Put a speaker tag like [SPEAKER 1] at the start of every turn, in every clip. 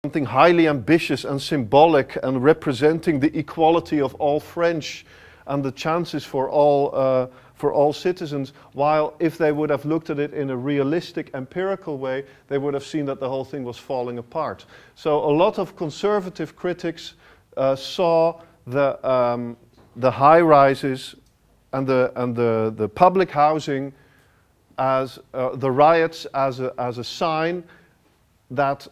[SPEAKER 1] something highly ambitious and symbolic and representing the equality of all French and the chances for all citizens, while if they would have looked at it in a realistic, empirical way, they would have seen that the whole thing was falling apart. So a lot of conservative critics saw the high-rises and the public housing as the riots as a sign that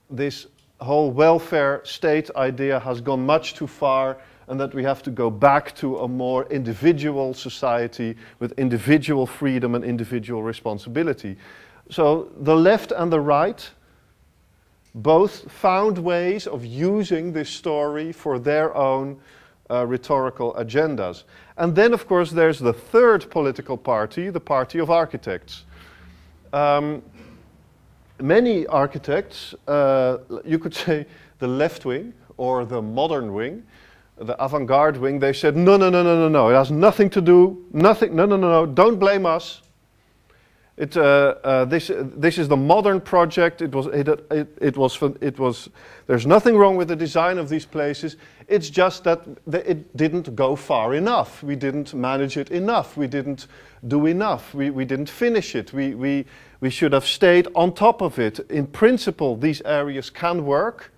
[SPEAKER 1] this whole welfare state idea has gone much too far, and that we have to go back to a more individual society with individual freedom and individual responsibility. So the left and the right both found ways of using this story for their own rhetorical agendas. And then, of course, there's the third political party, the party of architects. Many architects, you could say the left wing or the modern wing, the avant-garde wing, they said, no, it has nothing to do, no, don't blame us. This is the modern project. There's nothing wrong with the design of these places. It's just that it didn't go far enough. We didn't manage it enough. We didn't do enough. We didn't finish it. We should have stayed on top of it. In principle, these areas can work.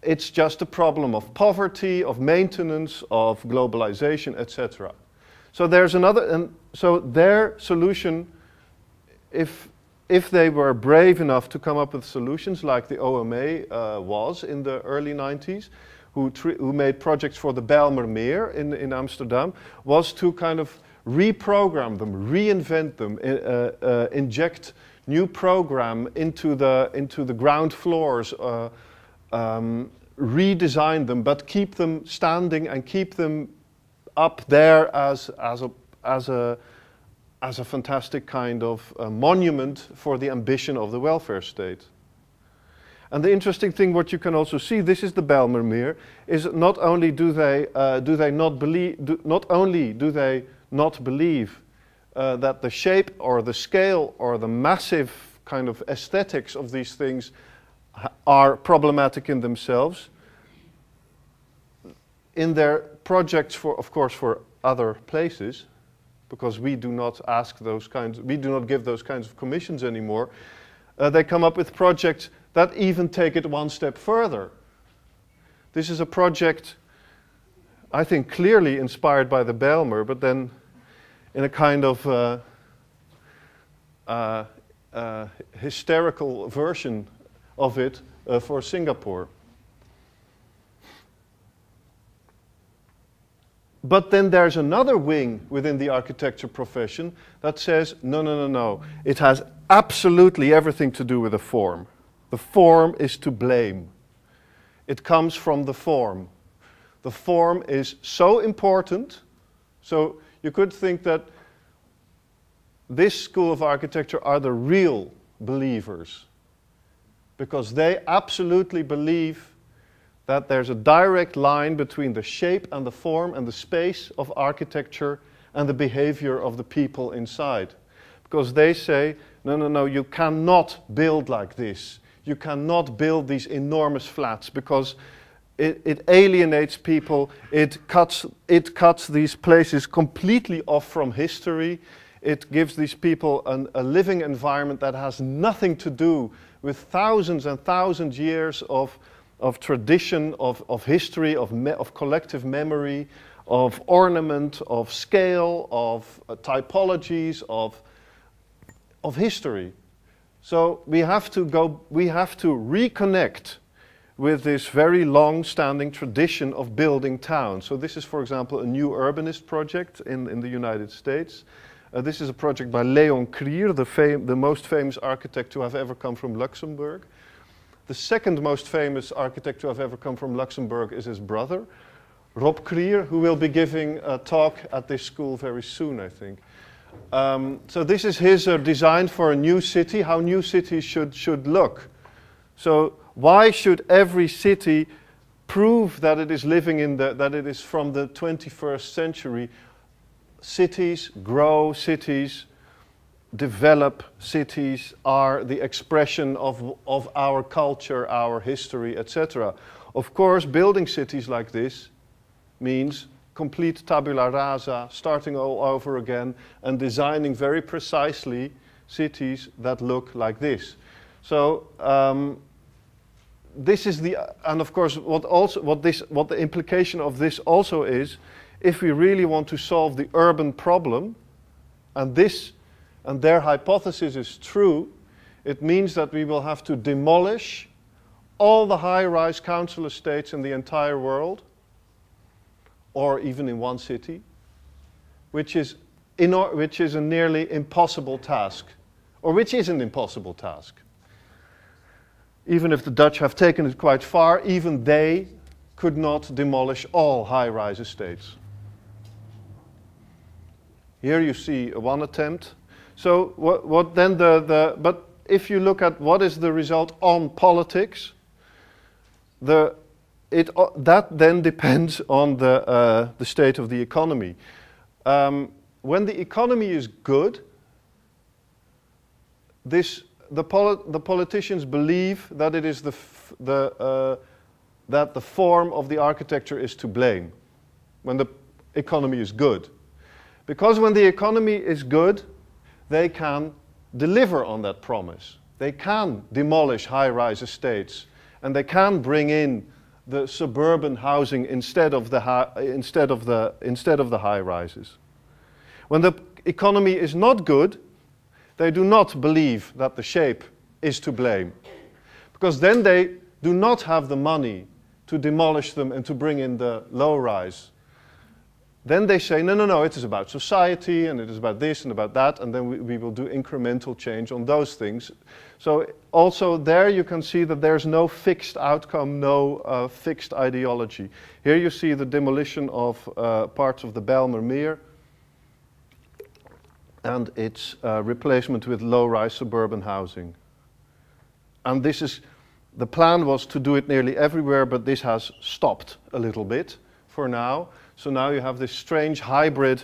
[SPEAKER 1] It's just a problem of poverty, of maintenance, of globalization, etc. So there's another, and so their solution, if they were brave enough to come up with solutions like the OMA was in the early 90s, who made projects for the Bijlmermeer in Amsterdam, was to kind of reprogram them, reinvent them, inject new program into the ground floors, redesign them, but keep them standing and keep them up there as a fantastic kind of monument for the ambition of the welfare state. And the interesting thing, what you can also see, this is the Bijlmermeer, is not only do they not believe that the shape or the scale or the massive kind of aesthetics of these things are problematic in themselves. In their projects, of course, for other places, because we do not ask those kinds, we do not give those kinds of commissions anymore, they come up with projects that even take it one step further. This is a project, I think, clearly inspired by the Bijlmer, but then in a kind of hysterical version of it for Singapore. But then there's another wing within the architecture profession that says, no. It has absolutely everything to do with the form. The form is to blame. It comes from the form. The form is so important. So you could think that this school of architecture are the real believers, because they absolutely believe that there's a direct line between the shape and the form and the space of architecture and the behavior of the people inside. Because they say, no, you cannot build like this. You cannot build these enormous flats because it alienates people. It cuts these places completely off from history. It gives these people a living environment that has nothing to do with thousands and thousands years of tradition, of history, of collective memory, of ornament, of scale, of typologies, of history. So we have to reconnect with this very long-standing tradition of building towns. So this is, for example, a new urbanist project in the United States. This is a project by Leon Krier, the most famous architect to have ever come from Luxembourg. The second most famous architect to have ever come from Luxembourg is his brother, Rob Krier, who will be giving a talk at this school very soon, I think. So this is his design for a new city, how new cities should look. So why should every city prove that it is living that it is from the 21st century? Cities grow, cities develop cities, are the expression of our culture, our history, etc. Of course, building cities like this means complete tabula rasa, starting all over again, and designing very precisely cities that look like this. So this is the, and of course, what the implication of this also is, if we really want to solve the urban problem, and their hypothesis is true, it means that we will have to demolish all the high-rise council estates in the entire world, or even in one city, which is a nearly impossible task, or which is an impossible task. Even if the Dutch have taken it quite far, even they could not demolish all high-rise estates. Here you see one attempt. So what then but if you look at what is the result on politics, that then depends on the state of the economy. When the economy is good, the politicians believe that it is that the form of the architecture is to blame when the economy is good. Because when the economy is good, they can deliver on that promise. They can demolish high-rise estates, and they can bring in the suburban housing instead of the high-rises. When the economy is not good, they do not believe that the shape is to blame, because then they do not have the money to demolish them and to bring in the low-rise. Then they say, no, no, no, it is about society, and it is about this and about that, and then we will do incremental change on those things. So also there you can see that there's no fixed outcome, no fixed ideology. Here you see the demolition of parts of the Bijlmer Meer, and its replacement with low-rise suburban housing. And this is, the plan was to do it nearly everywhere, but this has stopped a little bit for now. So now you have this strange hybrid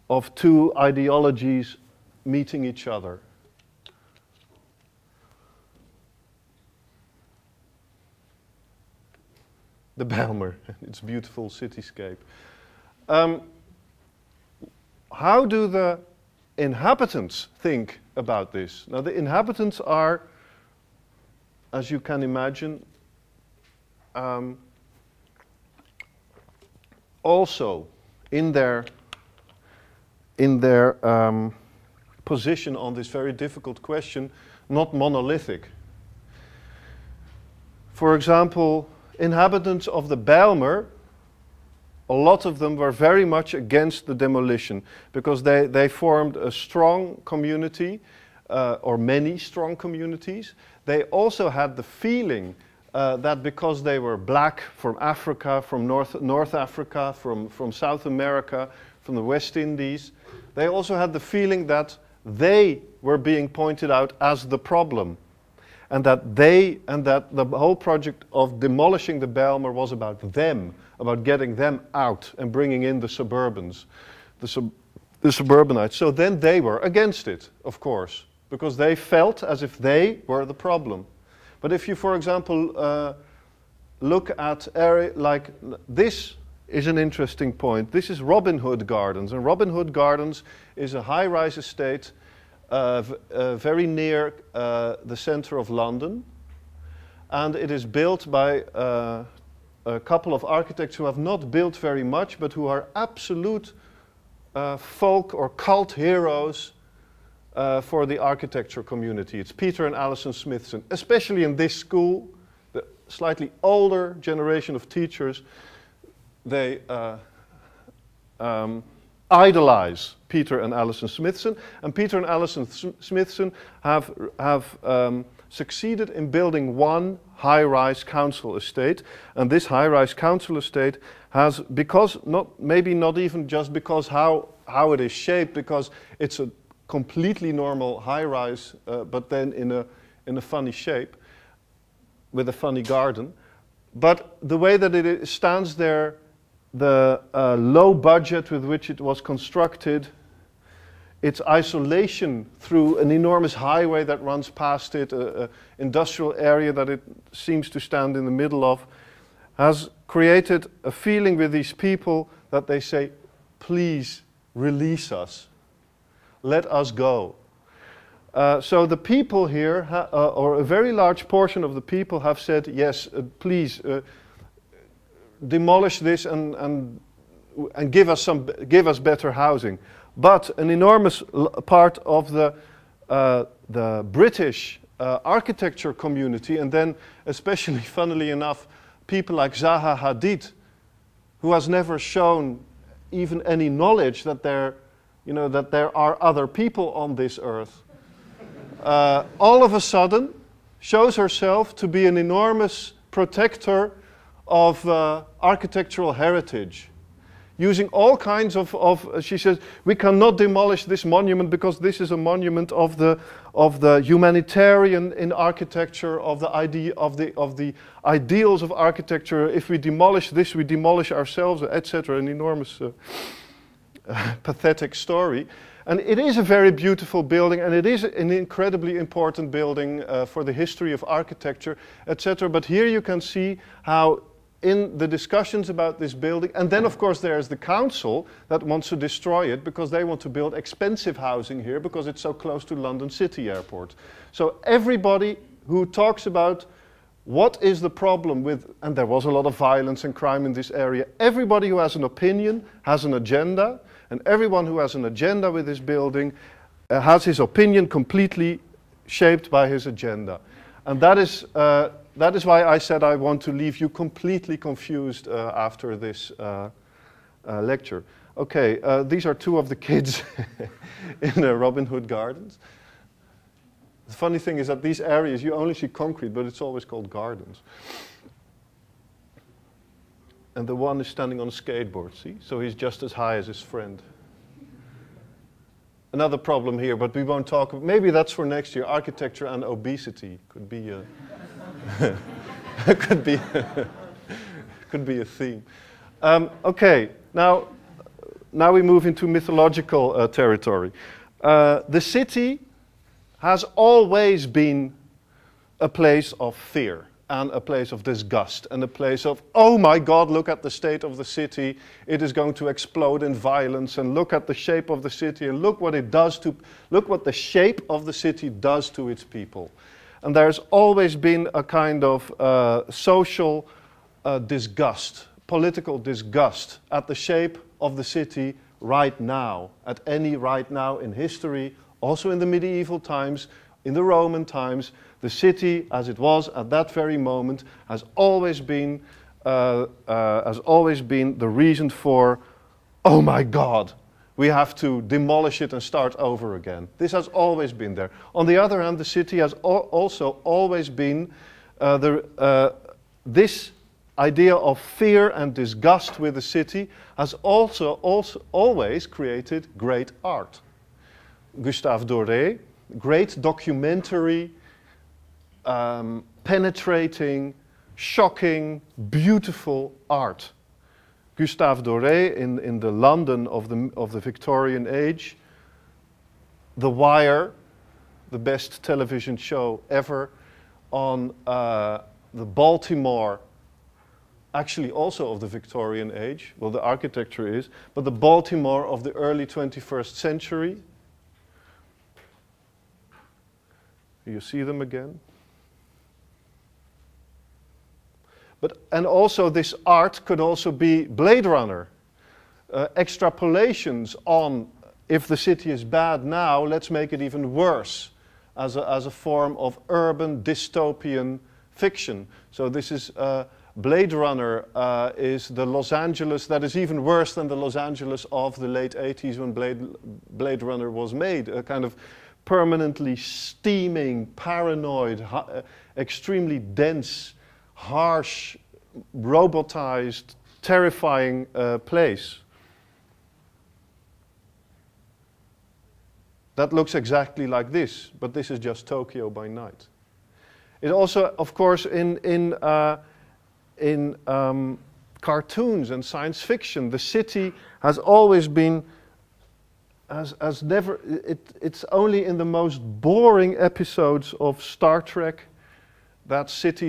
[SPEAKER 1] of two ideologies meeting each other. The Bijlmer, its beautiful cityscape. How do the inhabitants think about this? Now the inhabitants are, as you can imagine, also in their position on this very difficult question, not monolithic. For example, inhabitants of the Bijlmer, a lot of them were very much against the demolition, because they formed a strong community, or many strong communities. They also had the feeling that because they were black from Africa, from North Africa, from South America, from the West Indies, they also had the feeling that they were being pointed out as the problem. And that the whole project of demolishing the Bijlmer was about them, about getting them out and bringing in the suburbans, the suburbanites. So then they were against it, of course, because they felt as if they were the problem. But if you, for example, look at area like this is an interesting point. This is Robin Hood Gardens, and Robin Hood Gardens is a high-rise estate very near the center of London, and it is built by a couple of architects who have not built very much, but who are absolute folk or cult heroes for the architecture community. It's Peter and Alison Smithson. Especially in this school, the slightly older generation of teachers, they idolize Peter and Alison Smithson, and Peter and Alison Smithson have succeeded in building one high-rise council estate, and this high-rise council estate has, because maybe not even just because how it is shaped, because it's a completely normal high-rise, but then in a funny shape, with a funny garden. But the way that it stands there, the low budget with which it was constructed its isolation through an enormous highway that runs past it, an industrial area that it seems to stand in the middle of, has created a feeling with these people that they say, please release us, let us go. So the people here, or a very large portion of the people have said, yes, please demolish this and give us better housing. But an enormous part of the British architecture community, and then especially, funnily enough, people like Zaha Hadid, who has never shown even any knowledge that there are other people on this earth, all of a sudden shows herself to be an enormous protector of architectural heritage. Using all kinds she says, we cannot demolish this monument because this is a monument of the humanitarian in architecture, of the ideals of architecture. If we demolish this, we demolish ourselves, etc. An enormous pathetic story. And it is a very beautiful building, and it is an incredibly important building for the history of architecture, etc. But here you can see how in the discussions about this building, and then of course there's the council that wants to destroy it because they want to build expensive housing here because it's so close to London City Airport. So everybody who talks about what is the problem with, and there was a lot of violence and crime in this area, everybody who has an opinion has an agenda, and everyone who has an agenda with this building has his opinion completely shaped by his agenda. And that is why I said I want to leave you completely confused after this lecture. Okay, these are two of the kids in Robin Hood Gardens. The funny thing is that these areas, you only see concrete, but it's always called gardens. And the one is standing on a skateboard, see? So he's just as high as his friend. Another problem here, but we won't talk, maybe that's for next year, architecture and obesity could be could be a theme. Okay, now we move into mythological territory. The city has always been a place of fear and a place of disgust and a place of, oh my God, look at the state of the city, it is going to explode in violence, and look at the shape of the city, and look what the shape of the city does to its people. And there's always been a kind of social disgust, political disgust at the shape of the city right now, at any right now in history, also in the medieval times, in the Roman times. The city, as it was at that very moment, has always been the reason for, oh my God, we have to demolish it and start over again. This has always been there. On the other hand, the city has also always been this idea of fear and disgust with the city has also always created great art. Gustave Doré, great documentary, penetrating, shocking, beautiful art. Gustave Doré in the London of the Victorian age, The Wire, the best television show ever, on the Baltimore, actually also of the Victorian age, well the architecture is, but the Baltimore of the early 21st century. You see them again? And also this art could also be Blade Runner. Extrapolations on, if the city is bad now, let's make it even worse, as a form of urban dystopian fiction. So this is Blade Runner is the Los Angeles that is even worse than the Los Angeles of the late 80s when Blade Runner was made. A kind of permanently steaming, paranoid, extremely dense, harsh, robotized, terrifying place. That looks exactly like this, but this is just Tokyo by night. It also, of course, in cartoons and science fiction, the city has always been as never, it's only in the most boring episodes of Star Trek that cities